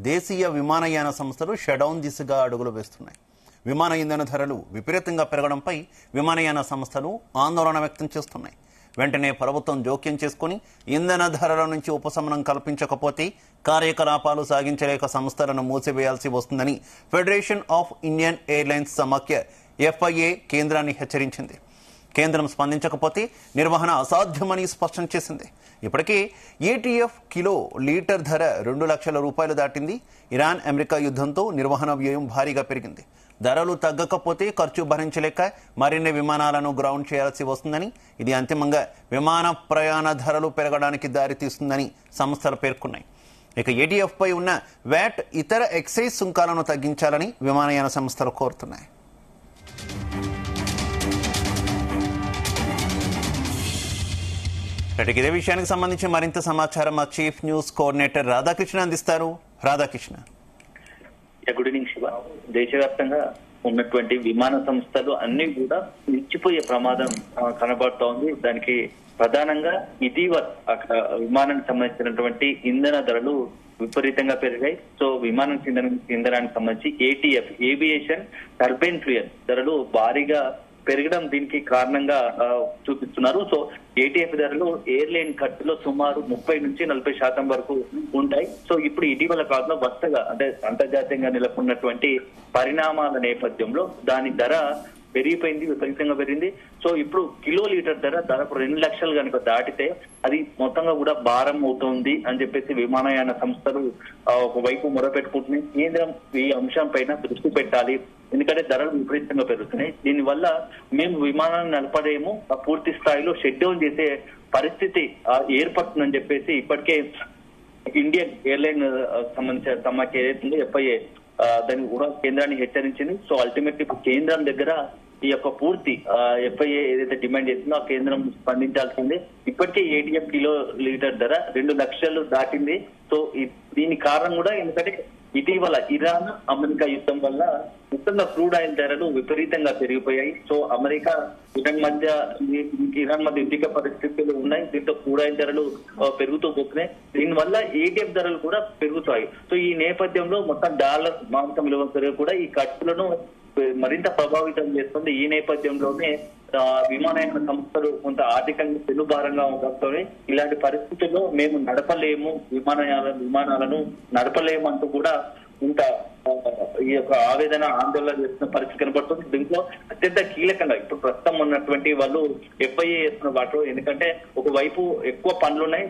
దేశీయ విమానయాన సంస్థలు షట్డౌన్ దిశగా అడుగులు వేస్తున్నాయి. విమాన ఇంధన ధరలు విపరీతంగా పెరగడంపై విమానయాన సంస్థలు ఆందోళన వ్యక్తం చేస్తున్నాయి. వెంటనే ప్రభుత్వం జోక్యం చేసుకుని ఇంధన ధరల నుంచి ఉపశమనం కల్పించకపోతే కార్యకలాపాలు సాగించలేక సంస్థలను మూసివేయాల్సి వస్తుందని ఫెడరేషన్ ఆఫ్ ఇండియన్ ఎయిర్లైన్స్ సమాఖ్య FIA కేంద్రాన్ని హెచ్చరించింది. కేంద్రం స్పందించకపోతే నిర్వహణ అసాధ్యమని స్పష్టం చేసింది. ఇప్పటికే ATF కిలో లీటర్ ధర 2 లక్షల రూపాయలు దాటింది. ఇరాన్ అమెరికా యుద్ధంతో నిర్వహణ వ్యయం భారీగా పెరిగింది. ధరలు తగ్గకపోతే ఖర్చు భరించలేక మరిన్ని విమానాలను గ్రౌండ్ చేయాల్సి వస్తుందని, ఇది అంతిమంగా విమాన ప్రయాణ ధరలు పెరగడానికి దారితీస్తుందని సంస్థలు పేర్కొన్నాయి. ఇక ATF పై ఉన్న VAT ఇతర ఎక్సైజ్ సుంకాలను తగ్గించాలని విమానయాన సంస్థలు కోరుతున్నాయి. ఇదే విషయానికి సంబంధించి మరింత సమాచారం మా చీఫ్ న్యూస్ కోఆర్డినేటర్ రాధాకృష్ణ అందిస్తారు. రాధాకృష్ణ. Good evening Siva. దేశవ్యాప్తంగా ఉన్నటువంటి విమాన సంస్థలు అన్ని కూడా నిలిచిపోయే ప్రమాదం కనబడుతోంది. దానికి ప్రధానంగా ఇటీవల విమానానికి సంబంధించినటువంటి ఇంధన ధరలు విపరీతంగా పెరిగాయి. సో విమానం ఇంధనానికి సంబంధించి ATF ఏవియేషన్ టర్బైన్ ఫ్యూయల్ ధరలు భారీగా పెరగడం దీనికి కారణంగా చూపిస్తున్నారు. సో ATF ధరలు ఎయిర్లైన్ ఖర్చులో సుమారు 30 నుంచి 40% వరకు ఉంటాయి. సో ఇప్పుడు ఇటీవల కాలంలో వరుసగా అంటే అంతర్జాతీయంగా నెలకొన్నటువంటి పరిణామాల నేపథ్యంలో దాని ధర పెరిగిపోయింది, విపరీతంగా పెరిగింది. సో ఇప్పుడు కిలో లీటర్ ధర దాదాపు 2 లక్షలు కనుక దాటితే అది మొత్తంగా కూడా భారం అవుతుంది అని చెప్పేసి విమానయాన సంస్థలు ఒకవైపు మొరపెట్టుకుంటున్నాయి. కేంద్రం ఈ అంశం పైన దృష్టి పెట్టాలి, ఎందుకంటే ధరలు విపరీతంగా పెరుగుతున్నాయి. దీనివల్ల మేము విమానాన్ని నడపలేము, పూర్తి స్థాయిలో షట్ డౌన్ చేసే పరిస్థితి ఏర్పడుతుందని చెప్పేసి ఇప్పటికే ఇండియన్ ఎయిర్లైన్ సంబంధించిన సమాఖ్య ఏదైతుందో FIA దాన్ని కూడా కేంద్రాన్ని హెచ్చరించింది. సో అల్టిమేట్లీ ఇప్పుడు కేంద్రం దగ్గర ఈ యొక్క పూర్తి FIA ఏదైతే డిమాండ్ చేస్తుందో ఆ కేంద్రం స్పందించాల్సిందే. ఇప్పటికే ATF కిలో లీటర్ ధర 2 లక్షలు దాటింది. సో దీని కారణం కూడా ఎందుకంటే ఇటీవల ఇరాన్ అమెరికా యుద్ధం వల్ల మొత్తంగా క్రూడ్ ఆయిల్ ధరలు విపరీతంగా పెరిగిపోయాయి. సో అమెరికా ఇరాన్ మధ్య యుద్ధ పరిస్థితులు ఉన్నాయి. దీంతో క్రూడ్ ఆయిల్ ధరలు పెరుగుతూ పోతున్నాయి. దీనివల్ల ATF ధరలు కూడా పెరుగుతాయి. సో ఈ నేపథ్యంలో మొత్తం డాలర్ మాంసం విలువ పెరుగు కూడా ఈ ఖర్చులను మరింత ప్రభావితం చేస్తుంది. ఈ నేపథ్యంలోనే విమానయాన సంస్థలు కొంత ఆర్థికంగా పెనుభారంగా ఉండడంతో ఇలాంటి పరిస్థితుల్లో మేము నడపలేము, విమానాలను నడపలేము అంటూ కూడా ఇంత ఈ యొక్క ఆవేదన ఆందోళన చేస్తున్న పరిస్థితి కనబడుతుంది. దీంట్లో అత్యంత కీలకంగా ఇప్పుడు ప్రస్తుతం ఉన్నటువంటి వాళ్ళు FIA చేస్తున్న వాటిలో, ఎందుకంటే ఒకవైపు ఎక్కువ పనులు ఉన్నాయి,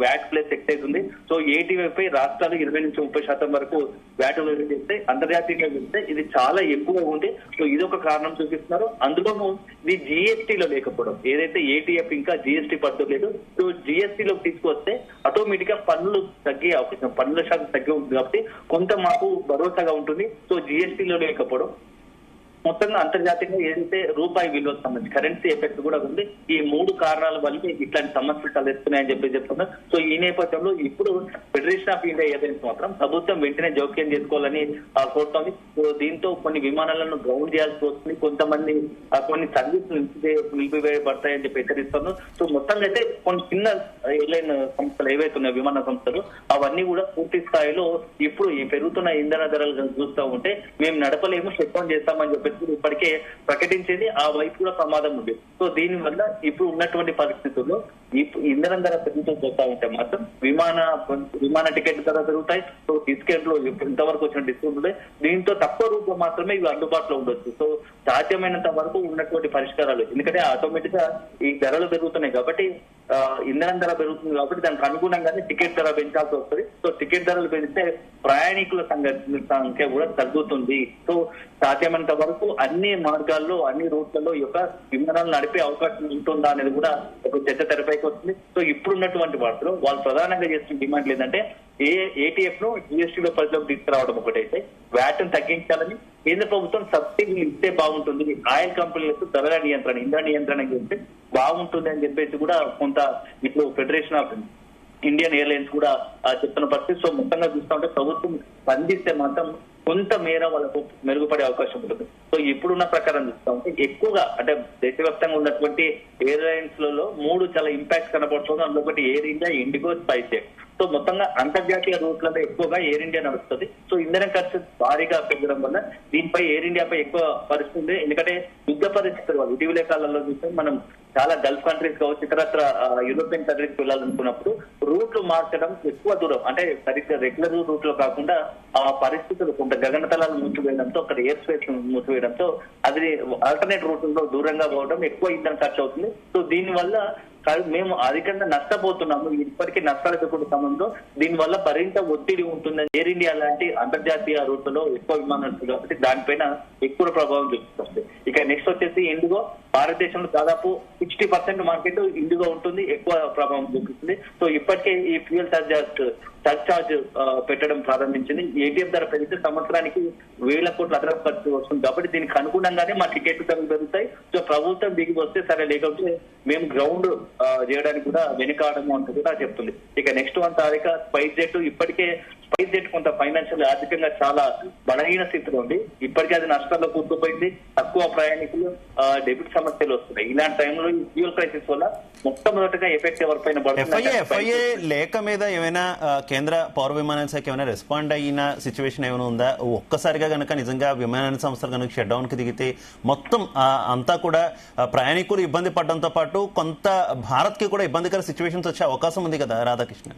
వ్యాట్ ప్లస్ ఎక్సైజ్ ఉంది. సో ATF పై రాష్ట్రాలు 20 నుంచి 30% వరకు వ్యాట్ చేస్తే అంతర్జాతీయంగా వెళ్తే ఇది చాలా ఎక్కువ ఉంది. సో ఇదొక కారణం చూపిస్తున్నారు. అందులోనూ ఇది GSTలో లేకపోవడం, ఏదైతే ATF ఇంకా GST పద్ధతి లేదు. సో GSTలోకి తీసుకొస్తే ఆటోమేటిక్ గా పన్నులు తగ్గే అవకాశం, పన్నుల శాతం తగ్గి ఉంటుంది కాబట్టి కొంత మాకు భరోసాగా ఉంటుంది. సో GSTలో లేకపోవడం మొత్తంగా అంతర్జాతీయంగా ఏదైతే రూపాయి విలువకు సంబంధించి కరెన్సీ ఎఫెక్ట్ కూడా ఉంది. ఈ 3 కారణాల వల్ల ఇట్లాంటి సమస్యలు తలెత్తున్నాయని చెప్తున్నారు. సో ఈ నేపథ్యంలో ఇప్పుడు ఫెడరేషన్ ఆఫ్ ఇండియా ఏదైతే మాత్రం ప్రభుత్వం వెంటనే జోక్యం చేసుకోవాలని కోరుతోంది. సో దీంతో కొన్ని విమానాలను గ్రౌండ్ చేయాల్సి వస్తుంది, కొంతమంది కొన్ని సర్వీసులు నిలిపివేయబడతాయని చెప్పి హెచ్చరిస్తున్నారు. సో మొత్తంగా అయితే కొన్ని చిన్న ఎయిర్లైన్ సంస్థలు ఏవైతే ఉన్నాయో విమాన సంస్థలు అవన్నీ కూడా పూర్తి స్థాయిలో ఇప్పుడు ఈ పెరుగుతున్న ఇంధన ధరలు చూస్తూ ఉంటే మేము నడపలేము, షట్ డౌన్ చేస్తామని చెప్పి ఇప్పటికే ప్రకటించేది. ఆ వైపు కూడా ప్రమాదం ఉంది. సో దీని వల్ల ఇప్పుడు ఉన్నటువంటి పరిస్థితుల్లో ఇంధనం ధర పెరుగుతూ పోతా ఉంటే మాత్రం విమాన టికెట్ ధర పెరుగుతాయి. సో టికెట్లు ఇంతవరకు వచ్చిన డిస్కౌంట్ ఉంటాయి. దీంతో తక్కువ రూపంలో మాత్రమే ఇవి అందుబాటులో ఉండొచ్చు. సో సాధ్యమైనంత వరకు ఉన్నటువంటి పరిష్కారాలు, ఎందుకంటే ఆటోమేటిక్ గా ఈ ధరలు పెరుగుతున్నాయి కాబట్టి ఇంధనం ధర పెరుగుతుంది కాబట్టి దానికి అనుగుణంగానే టికెట్ ధర పెంచాల్సి వస్తుంది. సో టికెట్ ధరలు పెంచితే ప్రయాణికుల సంఖ్య కూడా తగ్గుతుంది. సో సాధ్యమైనంత వరకు అన్ని మార్గాల్లో అన్ని రూట్లలో ఈ యొక్క విమానాలు నడిపే అవకాశం ఉంటుందా అనేది కూడా ఒక చర్చ తెరపైకి వస్తుంది. సో ఇప్పుడున్నటువంటి వాటిలో వాళ్ళు ప్రధానంగా చేస్తున్న డిమాండ్ ఏంటంటే ATF ను GSTలో పరిధిలోకి తీసుకురావడం ఒకటైతే, VAT ను తగ్గించాలని కేంద్ర ప్రభుత్వం సబ్సిడీలు ఇస్తే బాగుంటుంది, ఆయిల్ కంపెనీలకు ధరల నియంత్రణ, ఇంధన నియంత్రణ చేస్తే బాగుంటుంది అని చెప్పేసి కూడా కొంత ఇప్పుడు ఫెడరేషన్ ఆఫ్ ఇండియన్ ఎయిర్లైన్స్ కూడా చెప్తున్న పరిస్థితి. సో మొత్తంగా చూస్తా ఉంటే ప్రభుత్వం స్పందిస్తే మాత్రం కొంత మేర వాళ్ళకు మెరుగుపడే అవకాశం ఉంటుంది. సో ఇప్పుడున్న ప్రకారం చూస్తా ఉంటే ఎక్కువగా అంటే దేశవ్యాప్తంగా ఉన్నటువంటి ఎయిర్లైన్స్ లలో 3 చాలా ఇంపాక్ట్ కనబడుతుంది. అందులో ఒకటి air India, IndiGo, spice jet. So మొత్తంగా అంతర్జాతీయ రూట్లలో ఎక్కువగా ఎయిర్ ఇండియా నడుస్తుంది. సో ఇంధన ఖర్చు భారీగా పెరగడం వల్ల దీనిపై ఎయిర్ ఇండియాపై ఎక్కువ పరిస్థితి ఉంది. ఎందుకంటే యుద్ధ పరిస్థితులు వాళ్ళు ఇటీవల కాలంలో చూస్తే మనం చాలా గల్ఫ్ కంట్రీస్ కావచ్చు, ఇతరత్ర యూరోపియన్ కంట్రీస్ వెళ్ళాలనుకున్నప్పుడు రూట్లు మార్చడం ఎక్కువ దూరం అంటే సరిగ్గా రెగ్యులర్ రూట్ లో కాకుండా ఆ పరిస్థితులు కొంత గగనతలాలు మూసివేయడంతో అక్కడ ఎయిర్ స్పేస్ మూసివేయడంతో అది ఆల్టర్నేట్ రూట్ లో దూరంగా పోవడం ఎక్కువ ఇంధన ఖర్చు అవుతుంది. సో దీనివల్ల మేము అధికంగా నష్టపోతున్నాము. ఇప్పటికీ నష్టాలు ఎదుర్కొంటున్నాము. దీనివల్ల మరింత ఒత్తిడి ఉంటుందని ఎయిర్ ఇండియా లాంటి అంతర్జాతీయ రూట్లలో ఎక్కువ విమానాలు కాబట్టి దానిపైన ఎక్కువ ప్రభావం చూపిస్తుంది. ఇక నెక్స్ట్ వచ్చేసి ఇండిగో. భారతదేశంలో దాదాపు 60% మార్కెట్ ఇండిగో ఉంటుంది, ఎక్కువ ప్రభావం చూపిస్తుంది. సో ఇప్పటికే ఈ ఫ్యూయల్ సర్చార్జ్ పెట్టడం ప్రారంభించింది. ఏటీఎం ధర పెరిగితే సంవత్సరానికి 1000 కోట్ల అదనపు ఖర్చు వస్తుంది. కాబట్టి దీనికి అనుగుణంగానే మా టికెట్ ధరలు పెరుగుతాయి. సో ప్రభుత్వం దిగి వస్తే సరే, లేకపోతే మేము గ్రౌండ్ చేయడానికి కూడా వెనుకాడము అంటూ కూడా చెప్తుంది. ఇక నెక్స్ట్ 1 తారీఖు స్పైస్ జెట్. ఇప్పటికే స్పైస్ జెట్ కొంత ఫైనాన్షియల్ ఆర్థికంగా చాలా బలహీన స్థితిలో ఉంది. ఇప్పటికే అది నష్టాల్లో కూరుకుపోయింది. తక్కువ ప్రయాణికులు, డెబిట్ సమస్యలు వస్తున్నాయి. ఇలాంటి టైంలో ఈ ఫ్యూయల్ క్రైసిస్ వల్ల మొట్టమొదటిగా ఎఫెక్ట్ ఎవరిపైన పడుతుంది. ఎఫ్ఐఏ లేఖ మీద ఏమైనా కేంద్ర పౌర విమానయాన శాఖ ఏమైనా రెస్పాండ్ అయిన సిచ్యువేషన్ ఏమైనా ఉందా? ఒక్కసారిగా కనుక నిజంగా విమానయాన సంస్థలు కనుక షట్ డౌన్ కి దిగితే మొత్తం అంతా కూడా ప్రయాణికులు ఇబ్బంది పడడంతో పాటు కొంత భారత్ కి కూడా ఇబ్బందికర సిచ్యువేషన్స్ వచ్చే అవకాశం ఉంది కదా రాధాకృష్ణ?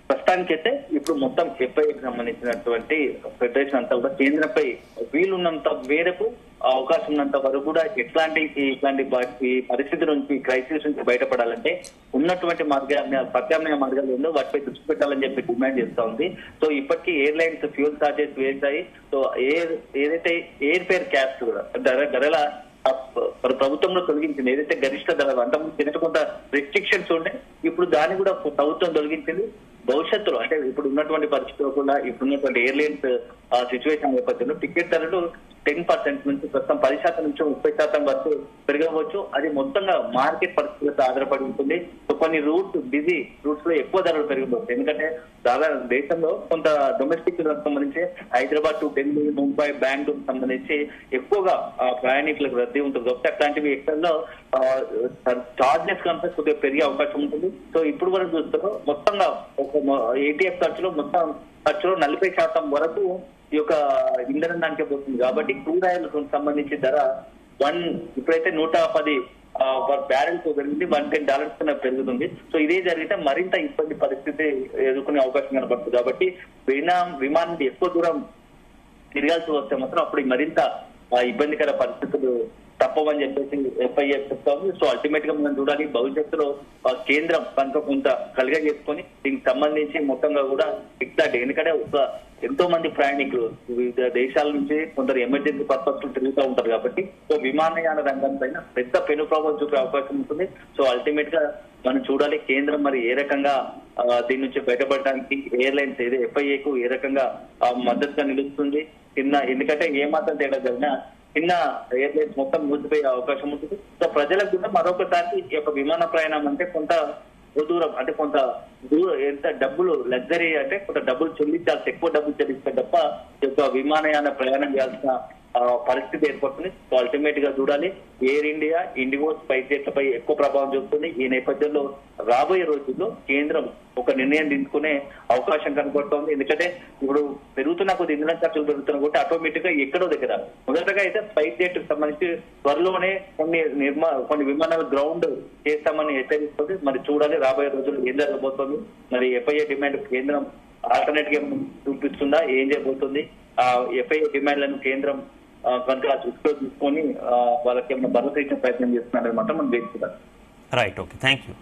ప్రస్తుతానికైతే ఇప్పుడు మొత్తం ఎఫ్ఐఏకి సంబంధించినటువంటి ఫెడరేషన్ అంతా కూడా కేంద్రంపై వీలున్నంత మేరకు అవకాశం ఉన్నంత వరకు కూడా ఇట్లాంటి పరిస్థితి నుంచి, క్రైసిస్ నుంచి బయటపడాలంటే ఉన్నటువంటి ప్రత్యామ్నాయ మార్గాలు ఉందో వాటిపై దృష్టి పెట్టాలని చెప్పి డిమాండ్ చేస్తా ఉంది. సో ఇప్పటికీ ఎయిర్లైన్స్ ఫ్యూల్ చార్జెస్ వేసాయి. సో ఏదైతే ఎయిర్ ఫేర్ క్యాప్స్ కూడా ధరల ప్రభుత్వంలో తొలగించింది. ఏదైతే గరిష్ట ధరలు అంతకుముందు తినట కొంత రెస్ట్రిక్షన్స్ ఉండే, ఇప్పుడు దాన్ని కూడా ప్రభుత్వం తొలగించింది. భవిష్యత్తులో అంటే ఇప్పుడు ఉన్నటువంటి పరిస్థితుల్లో కూడా ఇప్పుడున్నటువంటి ఎయిర్లైన్స్ సిచ్యువేషన్ నేపథ్యంలో టికెట్ ధరలు 10% నుంచి ప్రస్తుతం 10% నుంచి 30% వరకు పెరగవచ్చు. అది మొత్తంగా మార్కెట్ పరిస్థితులతో ఆధారపడి ఉంటుంది. సో కొన్ని బిజీ రూట్స్ లో ఎక్కువ ధరలు పెరిగిపోతాయి. ఎందుకంటే దాదాపు దేశంలో కొంత డొమెస్టిక్ సంబంధించి హైదరాబాద్ టు ఢిల్లీ, ముంబై, బెంగళూరు సంబంధించి ఎక్కువగా ప్రయాణికులకు రద్దీ ఉంటుంది. కాబట్టి అట్లాంటివి ఎక్కడో చార్జెస్ కంటే కొద్దిగా పెరిగే అవకాశం ఉంటుంది. సో ఇప్పుడు వరకు చూస్తున్నాం మొత్తంగా ఏటీఎఫ్ ఖర్చులో 40% వరకు ఈ యొక్క ఇంధనం దానికే పోతుంది. కాబట్టి క్రూడ్ ఆయిల్ సంబంధించి ధర ఇప్పుడైతే 110 బ్యారెల్ తో పెరిగింది, $110 పెరుగుతుంది. సో ఇదే జరిగితే మరింత ఇబ్బంది పరిస్థితి ఎదుర్కొనే అవకాశం కనబడుతుంది. కాబట్టి విమానం ఎక్కువ దూరం తిరగాల్సి వస్తే మాత్రం అప్పుడు మరింత ఇబ్బందికర పరిస్థితులు తప్పవని చెప్పేసి ఎఫ్ఐఏ చెప్తాము. సో అల్టిమేట్ గా మనం చూడాలి భవిష్యత్తులో కేంద్రం కనుక కొంత కలిగ చేసుకొని దీనికి సంబంధించి మొత్తంగా కూడా ఇట్లాంటి, ఎందుకంటే ఎంతో మంది ప్రయాణికులు వివిధ దేశాల నుంచి కొందరు ఎమర్జెన్సీ పర్పస్ తిరుగుతూ ఉంటారు. కాబట్టి సో విమానయాన రంగం పైన పెద్ద పెను ప్రభావం చూపే అవకాశం ఉంటుంది. సో అల్టిమేట్ గా మనం చూడాలి కేంద్రం మరి ఏ రకంగా దీని నుంచి బయటపడడానికి ఎయిర్లైన్స్ ఏదో ఎఫ్ఐఏకు ఏ రకంగా మద్దతుగా నిలుస్తుంది. ఎందుకంటే ఏమాత్రం తేడా జరిగినా చిన్న ఎయిర్లైన్స్ మొత్తం మూసిపోయే అవకాశం ఉంటుంది. సో ప్రజలకు కూడా మరొకసారి ఈ యొక్క విమాన ప్రయాణం అంటే కొంత దూరం అంటే కొంత ఎంత డబ్బులు లగ్జరీ అంటే కొంత డబ్బులు చెల్లించాల్సి, ఎక్కువ డబ్బులు చెల్లిస్తే తప్ప ఈ యొక్క విమానయాన ప్రయాణం చేయాల్సిన పరిస్థితి ఏర్పడుతుంది. సో అల్టిమేట్ గా చూడాలి ఎయిర్ ఇండియా, ఇండిగో, స్పైస్ జెట్లపై ఎక్కువ ప్రభావం చూపుతుంది. ఈ నేపథ్యంలో రాబోయే రోజుల్లో కేంద్రం ఒక నిర్ణయం తీసుకునే అవకాశం కనబడుతోంది. ఎందుకంటే ఇప్పుడు పెరుగుతున్న కొద్ది ఇంధన ఖర్చులు పెరుగుతున్నా కూడా ఆటోమేటిక్ గా ఎక్కడో దగ్గర మొదటగా అయితే స్పైస్ జెట్ సంబంధించి త్వరలోనే కొన్ని విమానాలు గ్రౌండ్ చేస్తామని హెచ్చరిస్తుంది. మరి చూడాలి రాబోయే రోజుల్లో ఏం జరగబోతోంది. మరి ఎఫ్ఐఏ డిమాండ్ కేంద్రం ఆల్టర్నేట్ గా చూపిస్తుందా, ఏం చేయబోతుంది, ఎఫ్ఐఏ డిమాండ్లను కేంద్రం కనుక దృష్టిలో తీసుకొని వాళ్ళకి ఏమైనా భరోసా ఇచ్చే ప్రయత్నం చేస్తున్నారన్నమాట మనం వేసుకుంటాం. Right, okay, thank you.